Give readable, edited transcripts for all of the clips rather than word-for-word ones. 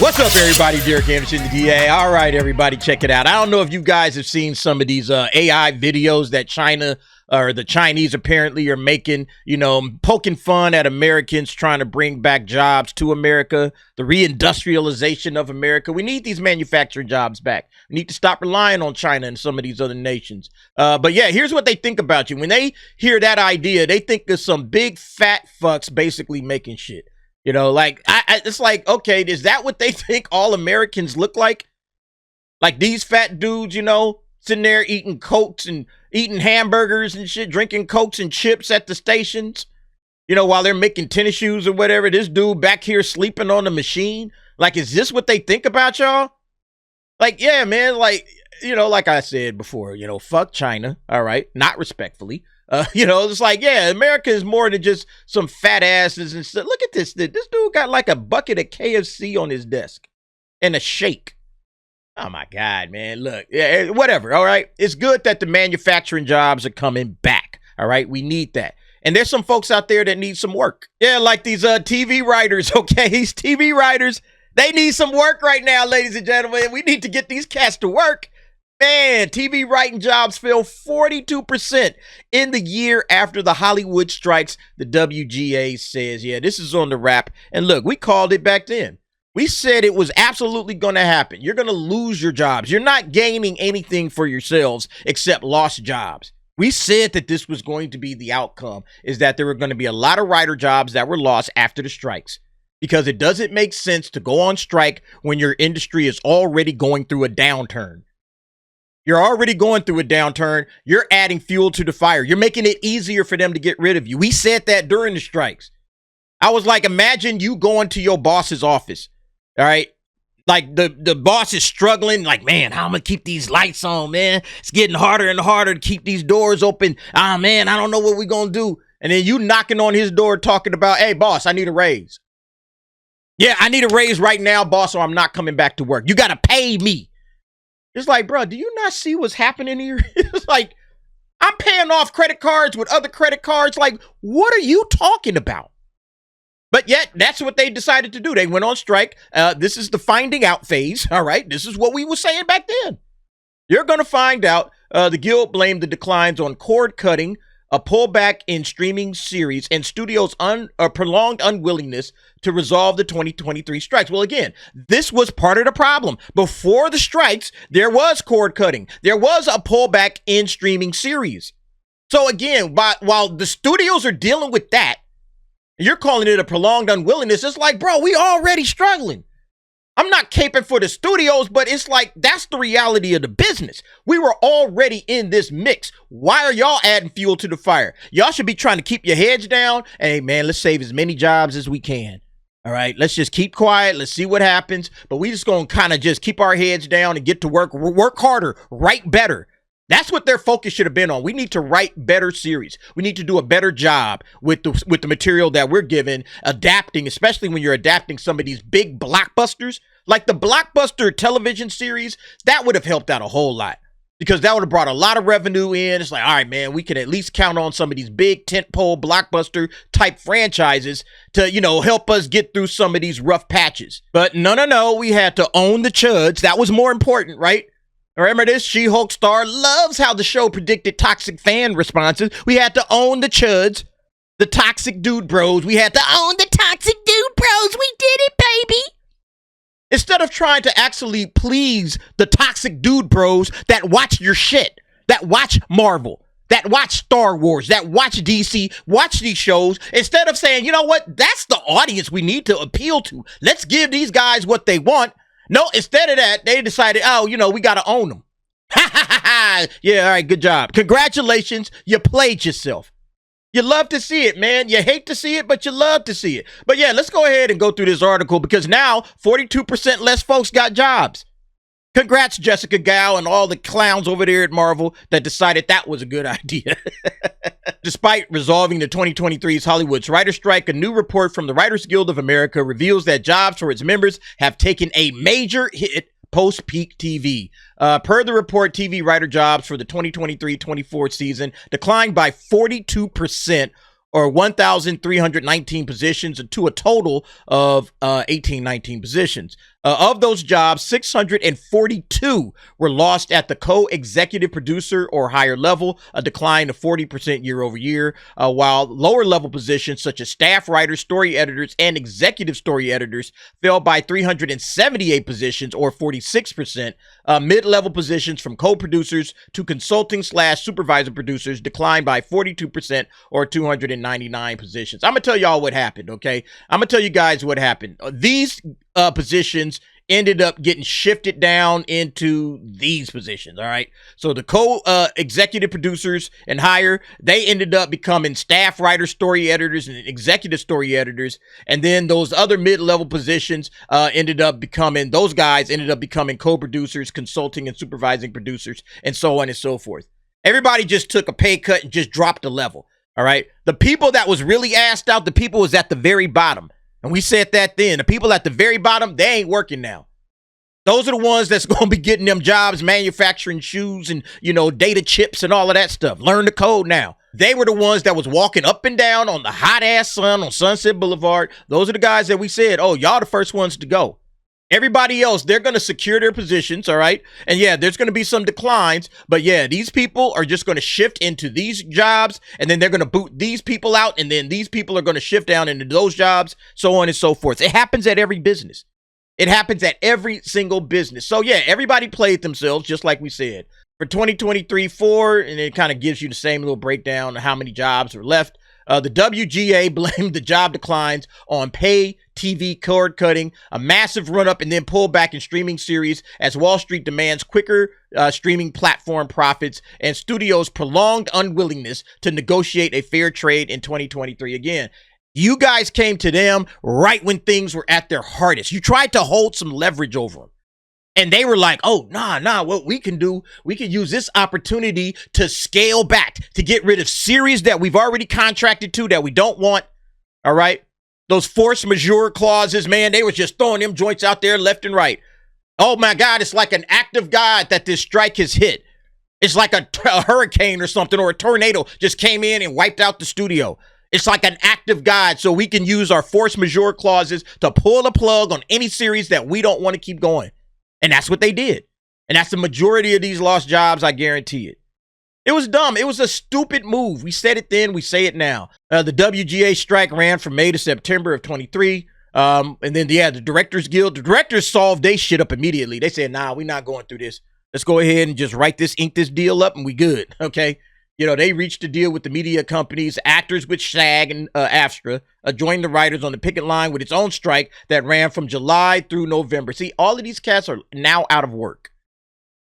What's up, everybody? Derek Anderson, the DA. All right, everybody, check it out. I don't know if you guys have seen some of these AI videos that China or the Chinese apparently are making, you know, poking fun at Americans trying to bring back jobs to America, the reindustrialization of America. We need these manufacturing jobs back. We need to stop relying on China and some of these other nations. But yeah, here's what they think about you. When they hear that idea, they think of some big fat fucks basically making shit. You know, like, it's like, okay, is that what they think all Americans look like? Like these fat dudes, you know, sitting there eating Cokes and eating hamburgers and shit, drinking Cokes and chips at the stations, you know, while they're making tennis shoes or whatever. This dude back here sleeping on the machine. Like, is this what they think about y'all? Like, yeah, man, like, you know, like I said before, you know, fuck China. All right. Not respectfully. You know, it's like, yeah, America is more than just some fat asses and stuff. Look at this. This dude got like a bucket of KFC on his desk and a shake. Oh, my God, man. Look, yeah, whatever. All right. It's good that the manufacturing jobs are coming back. All right. We need that. And there's some folks out there that need some work. Yeah, like these TV writers. OK, these TV writers. They need some work right now, ladies and gentlemen. We need to get these cats to work. Man, TV writing jobs fell 42% in the year after the Hollywood strikes, the WGA says. Yeah, this is on the wrap. And look, we called it back then. We said it was absolutely going to happen. You're going to lose your jobs. You're not gaining anything for yourselves except lost jobs. We said that this was going to be the outcome, is that there were going to be a lot of writer jobs that were lost after the strikes. Because it doesn't make sense to go on strike when your industry is already going through a downturn. You're already going through a downturn. You're adding fuel to the fire. You're making it easier for them to get rid of you. We said that during the strikes. I was like, imagine you going to your boss's office. All right. Like the boss is struggling. Like, man, how am I going to keep these lights on, man? It's getting harder and harder to keep these doors open. Ah, man, I don't know what we're going to do. And then you knocking on his door talking about, hey, boss, I need a raise. Yeah, I need a raise right now, boss, or I'm not coming back to work. You got to pay me. It's like, bro, do you not see what's happening here? It's like, I'm paying off credit cards with other credit cards. Like, what are you talking about? But yet, that's what they decided to do. They went on strike. This is the finding out phase. All right. This is what we were saying back then. You're going to find out. The Guild blamed the declines on cord cutting, a pullback in streaming series, and studios' prolonged unwillingness to resolve the 2023 strikes. Well, again, this was part of the problem. Before the strikes, there was cord cutting. There was a pullback in streaming series. So again, while the studios are dealing with that, you're calling it a prolonged unwillingness. It's like, bro, we already struggling. I'm not caping for the studios, but it's like, that's the reality of the business. We were already in this mix. Why are y'all adding fuel to the fire? Y'all should be trying to keep your heads down. And hey, man, let's save as many jobs as we can. All right, let's just keep quiet. Let's see what happens. But we just going to kind of just keep our heads down and get to work harder, write better. That's what their focus should have been on. We need to write better series. We need to do a better job with the material that we're given, adapting, especially when you're adapting some of these big blockbusters. Like the blockbuster television series, that would have helped out a whole lot because that would have brought a lot of revenue in. It's like, all right, man, we can at least count on some of these big tentpole blockbuster type franchises to, you know, help us get through some of these rough patches. But no, we had to own the chuds. That was more important, right? Remember this? She-Hulk star loves how the show predicted toxic fan responses. We had to own the chuds, the toxic dude bros. We had to own the toxic dude bros. We did it, baby. Instead of trying to actually please the toxic dude bros that watch your shit, that watch Marvel, that watch Star Wars, that watch DC, watch these shows, instead of saying, you know what, that's the audience we need to appeal to. Let's give these guys what they want. No, instead of that, they decided, oh, you know, we got to own them. Ha, ha, ha, ha. Yeah, all right, good job. Congratulations, you played yourself. You love to see it, man. You hate to see it, but you love to see it. But yeah, let's go ahead and go through this article because now 42% less folks got jobs. Congrats, Jessica Gao and all the clowns over there at Marvel that decided that was a good idea. Despite resolving the 2023's Hollywood's writer strike, a new report from the Writers Guild of America reveals that jobs for its members have taken a major hit post-peak TV. Per the report, TV writer jobs for the 2023-24 season declined by 42%, or 1,319 positions, to a total of 1,819 positions. Of those jobs, 642 were lost at the co-executive producer or higher level, a decline of 40% year over year, while lower level positions such as staff writers, story editors, and executive story editors fell by 378 positions or 46%. Mid-level positions from co-producers to consulting/supervisor producers declined by 42% or 299 positions. I'm going to tell y'all what happened, okay? I'm going to tell you guys what happened. These positions ended up getting shifted down into these positions. All right. So the executive producers and higher, they ended up becoming staff writers, story editors, and executive story editors. And then those other mid-level positions those guys ended up becoming co-producers, consulting and supervising producers, and so on and so forth. Everybody just took a pay cut and just dropped a level. All right. The people that was really asked out, the people was at the very bottom. And we said that then. The people at the very bottom, they ain't working now. Those are the ones that's going to be getting them jobs, manufacturing shoes and, data chips and all of that stuff. Learn the code now. They were the ones that was walking up and down on the hot ass sun on Sunset Boulevard. Those are the guys that we said, oh, y'all the first ones to go. Everybody else, they're going to secure their positions, all right? And yeah, there's going to be some declines, but yeah, these people are just going to shift into these jobs, and then they're going to boot these people out, and then these people are going to shift down into those jobs, so on and so forth. It happens at every business. It happens at every single business. So yeah, everybody played themselves, just like we said. For 2023-4, and it kind of gives you the same little breakdown of how many jobs are left. The WGA blamed the job declines on pay TV cord cutting, a massive run-up and then pullback in streaming series as Wall Street demands quicker streaming platform profits and studios' prolonged unwillingness to negotiate a fair trade in 2023. Again, you guys came to them right when things were at their hardest. You tried to hold some leverage over them. And they were like, oh, nah, what we can do, we can use this opportunity to scale back, to get rid of series that we've already contracted to that we don't want, all right? Those force majeure clauses, man, they were just throwing them joints out there left and right. Oh, my God, it's like an act of God that this strike has hit. It's like a hurricane or something, or a tornado just came in and wiped out the studio. It's like an act of God, so we can use our force majeure clauses to pull the plug on any series that we don't want to keep going. And that's what they did. And that's the majority of these lost jobs, I guarantee it. It was dumb. It was a stupid move. We said it then, we say it now. The WGA strike ran from May to September of 23. And then, the Directors Guild, the directors solved their shit up immediately. They said, nah, we're not going through this. Let's go ahead and just ink this deal up and we good, okay? They reached a deal with the media companies, actors with SAG and AFTRA, joined the writers on the picket line with its own strike that ran from July through November. See, all of these cats are now out of work.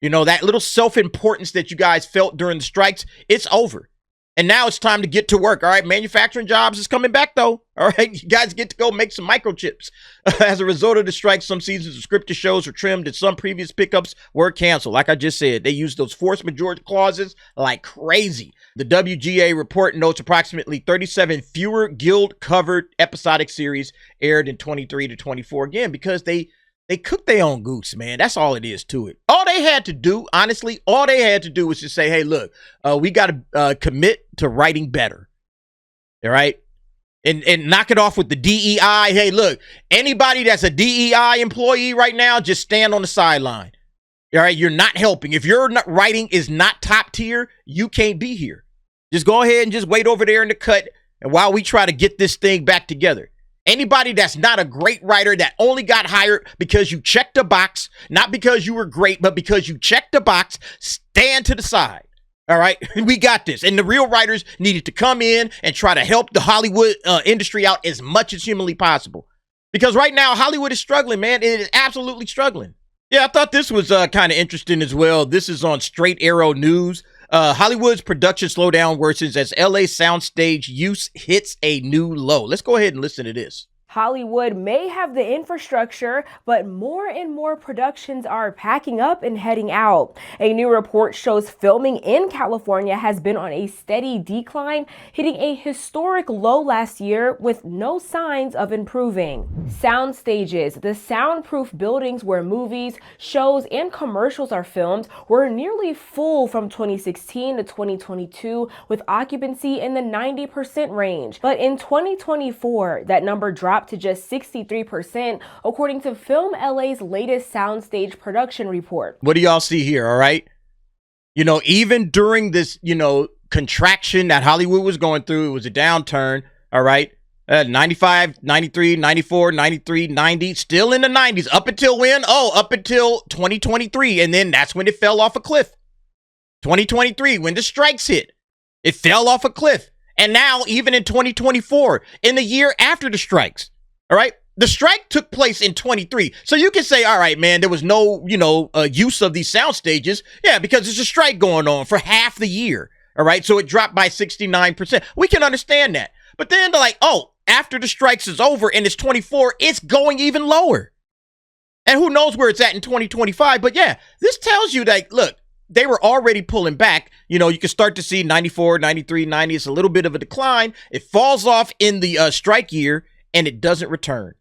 That little self-importance that you guys felt during the strikes, it's over. And now it's time to get to work, all right? Manufacturing jobs is coming back, though, all right? You guys get to go make some microchips. As a result of the strike, some seasons of scripted shows were trimmed and some previous pickups were canceled. Like I just said, they used those force majeure clauses like crazy. The WGA report notes approximately 37 fewer guild-covered episodic series aired in 23 to 24, again, because they cooked their own goose, man. That's all it is to it. All they had to do, honestly, was just say, hey, look, we got to commit to writing better. All right? And knock it off with the DEI. Hey, look, anybody that's a DEI employee right now, just stand on the sideline. All right? You're not helping. If your writing is not top tier, you can't be here. Just go ahead and just wait over there in the cut and while we try to get this thing back together. Anybody that's not a great writer that only got hired because you checked a box, not because you were great, but because you checked the box, stand to the side. All right, we got this. And the real writers needed to come in and try to help the Hollywood industry out as much as humanly possible. Because right now, Hollywood is struggling, man. It is absolutely struggling. Yeah, I thought this was kind of interesting as well. This is on Straight Arrow News. Hollywood's production slowdown worsens as LA soundstage use hits a new low. Let's go ahead and listen to this. Hollywood may have the infrastructure, but more and more productions are packing up and heading out. A new report shows filming in California has been on a steady decline, hitting a historic low last year with no signs of improving. Sound stages, the soundproof buildings where movies, shows, and commercials are filmed, were nearly full from 2016 to 2022, with occupancy in the 90% range. But in 2024, that number dropped dropped to just 63%, according to Film LA's latest soundstage production report. What do y'all see here? All right. You know, even during this, contraction that Hollywood was going through, it was a downturn. All right. 95, 93, 94, 93, 90, still in the 90s up until when? Oh, up until 2023. And then that's when it fell off a cliff. 2023, when the strikes hit, it fell off a cliff. And now even in 2024, in the year after the strikes, all right, the strike took place in 23. So you can say, all right, man, there was no, use of these sound stages. Yeah, because there's a strike going on for half the year. All right. So it dropped by 69%. We can understand that. But then they're like, oh, after the strikes is over and it's 24, it's going even lower. And who knows where it's at in 2025. But yeah, this tells you that, look, they were already pulling back. You can start to see 94, 93, 90. It's a little bit of a decline. It falls off in the strike year and it doesn't return.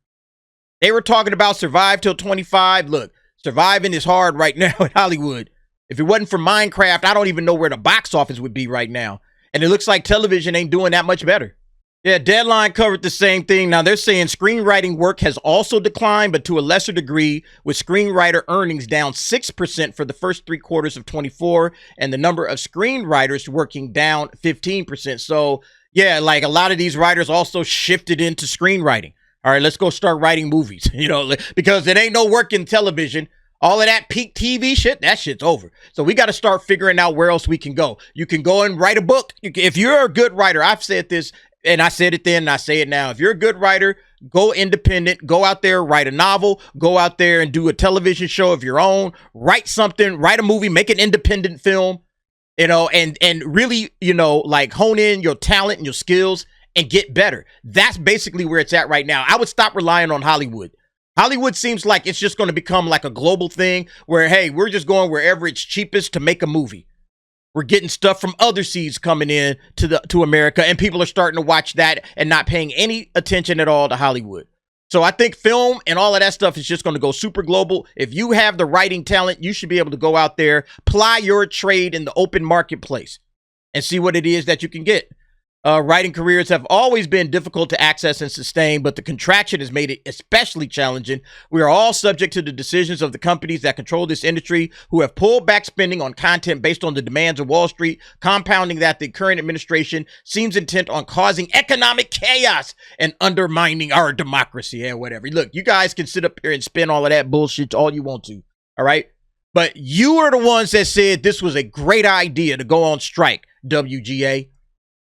They were talking about survive till 25. Look, surviving is hard right now in Hollywood. If it wasn't for Minecraft, I don't even know where the box office would be right now. And it looks like television ain't doing that much better. Yeah, Deadline covered the same thing. Now, they're saying screenwriting work has also declined, but to a lesser degree, with screenwriter earnings down 6% for the first 3 quarters of 24, and the number of screenwriters working down 15%. So, yeah, like a lot of these writers also shifted into screenwriting. All right, let's go start writing movies, because it ain't no work in television. All of that peak TV shit, that shit's over. So we got to start figuring out where else we can go. You can go and write a book. If you're a good writer, I've said this, and I said it then, and I say it now. If you're a good writer, go independent, go out there, write a novel, go out there and do a television show of your own, write something, write a movie, make an independent film, and really, like hone in your talent and your skills and get better. That's basically where it's at right now. I would stop relying on Hollywood. Hollywood seems like it's just going to become like a global thing where, hey, we're just going wherever it's cheapest to make a movie. We're getting stuff from other seas coming in to America, and people are starting to watch that and not paying any attention at all to Hollywood. So I think film and all of that stuff is just going to go super global. If you have the writing talent, you should be able to go out there, ply your trade in the open marketplace and see what it is that you can get. Writing careers have always been difficult to access and sustain, but the contraction has made it especially challenging. We are all subject to the decisions of the companies that control this industry, who have pulled back spending on content based on the demands of Wall Street, compounding that the current administration seems intent on causing economic chaos and undermining our democracy and whatever. Look, you guys can sit up here and spin all of that bullshit all you want to, all right? But you are the ones that said this was a great idea to go on strike, WGA.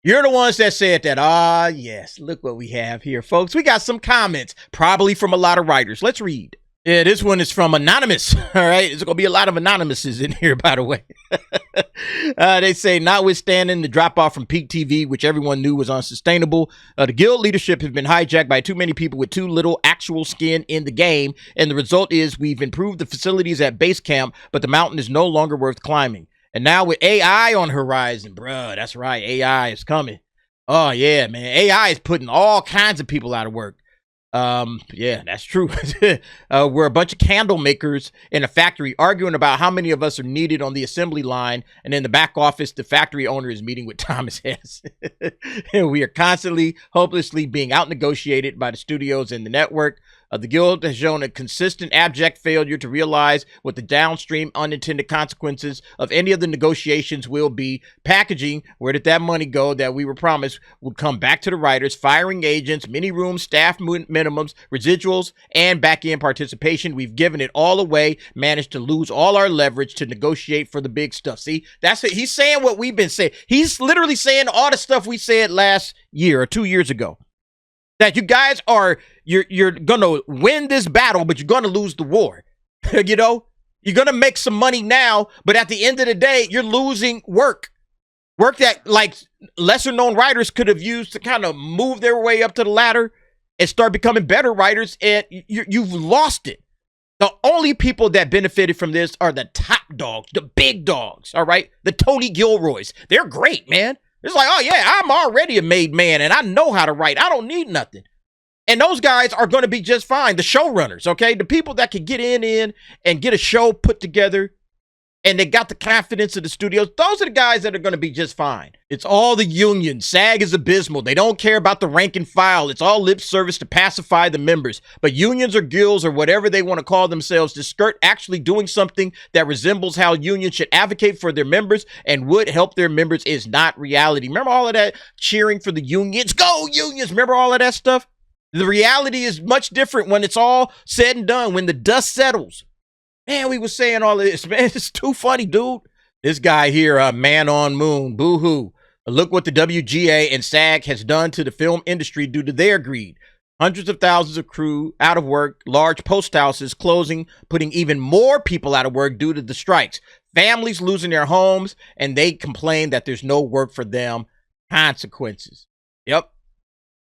You're the ones that said that. Yes, look what we have here, folks. We got some comments, probably from a lot of writers. Let's read. Yeah, this one is from Anonymous. All right, there's going to be a lot of Anonymouses in here, by the way. They say, notwithstanding the drop-off from peak TV, which everyone knew was unsustainable, the guild leadership has been hijacked by too many people with too little actual skin in the game, and the result is we've improved the facilities at base camp, but the mountain is no longer worth climbing. And now with AI on horizon, bruh, that's right, AI is coming. Oh, yeah, man. AI is putting all kinds of people out of work. Yeah, that's true. We're a bunch of candle makers in a factory arguing about how many of us are needed on the assembly line. And in the back office, the factory owner is meeting with Thomas Hess. And we are constantly, hopelessly being out-negotiated by the studios and the network. The guild has shown a consistent abject failure to realize what the downstream unintended consequences of any of the negotiations will be. Packaging, where did that money go that we were promised would come back to the writers, firing agents, mini rooms, staff minimums, residuals, and back-end participation. We've given it all away, managed to lose all our leverage to negotiate for the big stuff. See, that's it. He's saying what we've been saying. He's literally saying all the stuff we said last year or 2 years ago. That you guys are, you're going to win this battle, but you're going to lose the war. You're going to make some money now, but at the end of the day, you're losing work. Work that, like, lesser known writers could have used to kind of move their way up to the ladder and start becoming better writers, and you've lost it. The only people that benefited from this are the top dogs, the big dogs, all right? The Tony Gilroys. They're great, man. It's like, oh, yeah, I'm already a made man, and I know how to write. I don't need nothing. And those guys are going to be just fine. The showrunners, okay? The people that can get in and get a show put together and they got the confidence of the studios, those are the guys that are going to be just fine. It's all the unions. SAG is abysmal. They don't care about the rank and file. It's all lip service to pacify the members. But unions or guilds or whatever they want to call themselves to skirt actually doing something that resembles how unions should advocate for their members and would help their members is not reality. Remember all of that cheering for the unions? Go unions! Remember all of that stuff? The reality is much different when it's all said and done, when the dust settles. Man, we was saying all of this, man. It's too funny, dude. This guy here, man on moon, boo-hoo. Look what the WGA and SAG has done to the film industry due to their greed. Hundreds of thousands of crew out of work, large post houses closing, putting even more people out of work due to the strikes. Families losing their homes, and they complain that there's no work for them. Consequences. Yep.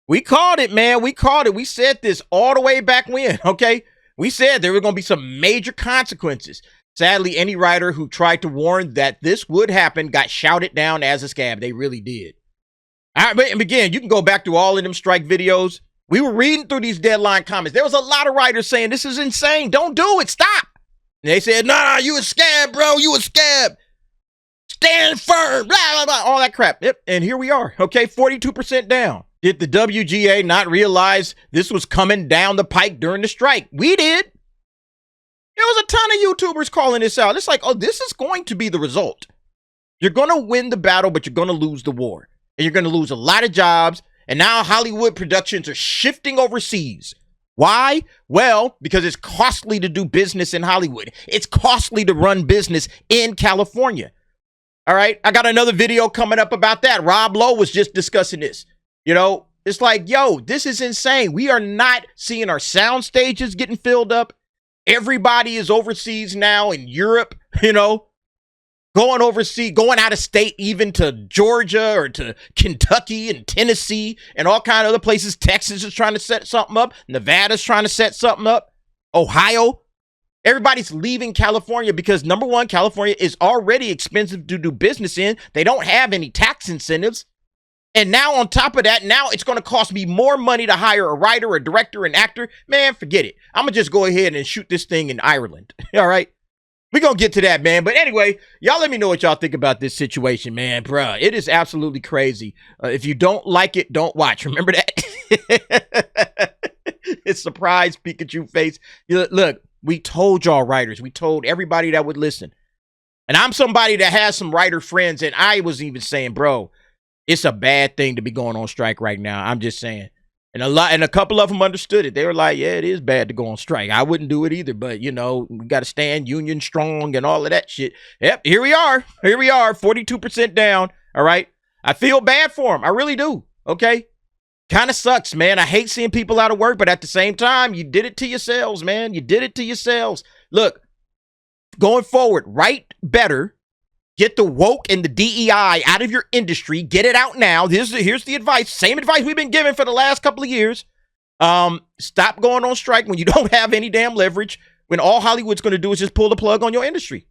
We called it, man. We called it. We said this all the way back when, okay? We said there were going to be some major consequences. Sadly, any writer who tried to warn that this would happen got shouted down as a scab. They really did. All right, and again, you can go back to all of them strike videos. We were reading through these deadline comments. There was a lot of writers saying, this is insane. Don't do it. Stop. And they said, nah, you a scab, bro. You a scab. Stand firm. Blah, blah, blah. All that crap. Yep. And here we are. Okay, 42% down. Did the WGA not realize this was coming down the pike during the strike? We did. There was a ton of YouTubers calling this out. It's like, oh, this is going to be the result. You're going to win the battle, but you're going to lose the war. And you're going to lose a lot of jobs. And now Hollywood productions are shifting overseas. Why? Well, because it's costly to do business in Hollywood. It's costly to run business in California. All right. I got another video coming up about that. Rob Lowe was just discussing this. You know, it's like, yo, this is insane. We are not seeing our sound stages getting filled up. Everybody is overseas now in Europe, you know, going overseas, going out of state, even to Georgia or to Kentucky and Tennessee and all kind of other places. Texas is trying to set something up. Nevada's trying to set something up. Ohio. Everybody's leaving California because, number one, California is already expensive to do business in. They don't have any tax incentives. And now on top of that, now it's going to cost me more money to hire a writer, a director, an actor. Man, forget it. I'm going to just go ahead and shoot this thing in Ireland. All right. We're going to get to that, man. But anyway, y'all let me know what y'all think about this situation, man. Bruh, it is absolutely crazy. If you don't like it, don't watch. Remember that? It's surprise Pikachu face. Look, we told y'all writers. We told everybody that would listen. And I'm somebody that has some writer friends. And I was even saying, bro, it's a bad thing to be going on strike right now. I'm just saying. And a couple of them understood it. They were like, yeah, it is bad to go on strike. I wouldn't do it either. But, you know, we got to stand union strong and all of that shit. Yep, here we are. Here we are, 42% down. All right. I feel bad for them. I really do. Okay. Kind of sucks, man. I hate seeing people out of work. But at the same time, you did it to yourselves, man. You did it to yourselves. Look, going forward, write better. Get the woke and the DEI out of your industry. Get it out now. Here's the advice. Same advice we've been giving for the last couple of years. Stop going on strike when you don't have any damn leverage, when all Hollywood's going to do is just pull the plug on your industry.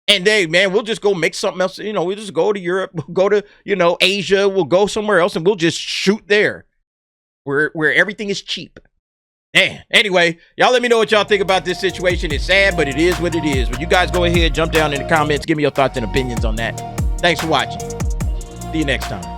And man, we'll just go make something else. You know, we'll just go to Europe, we'll go to, you know, Asia. We'll go somewhere else and we'll just shoot there where everything is cheap. Man, anyway, y'all let me know what y'all think about this situation. It's sad, but it is what it is. But you guys go ahead, jump down in the comments, give me your thoughts and opinions on that. Thanks for watching. See you next time.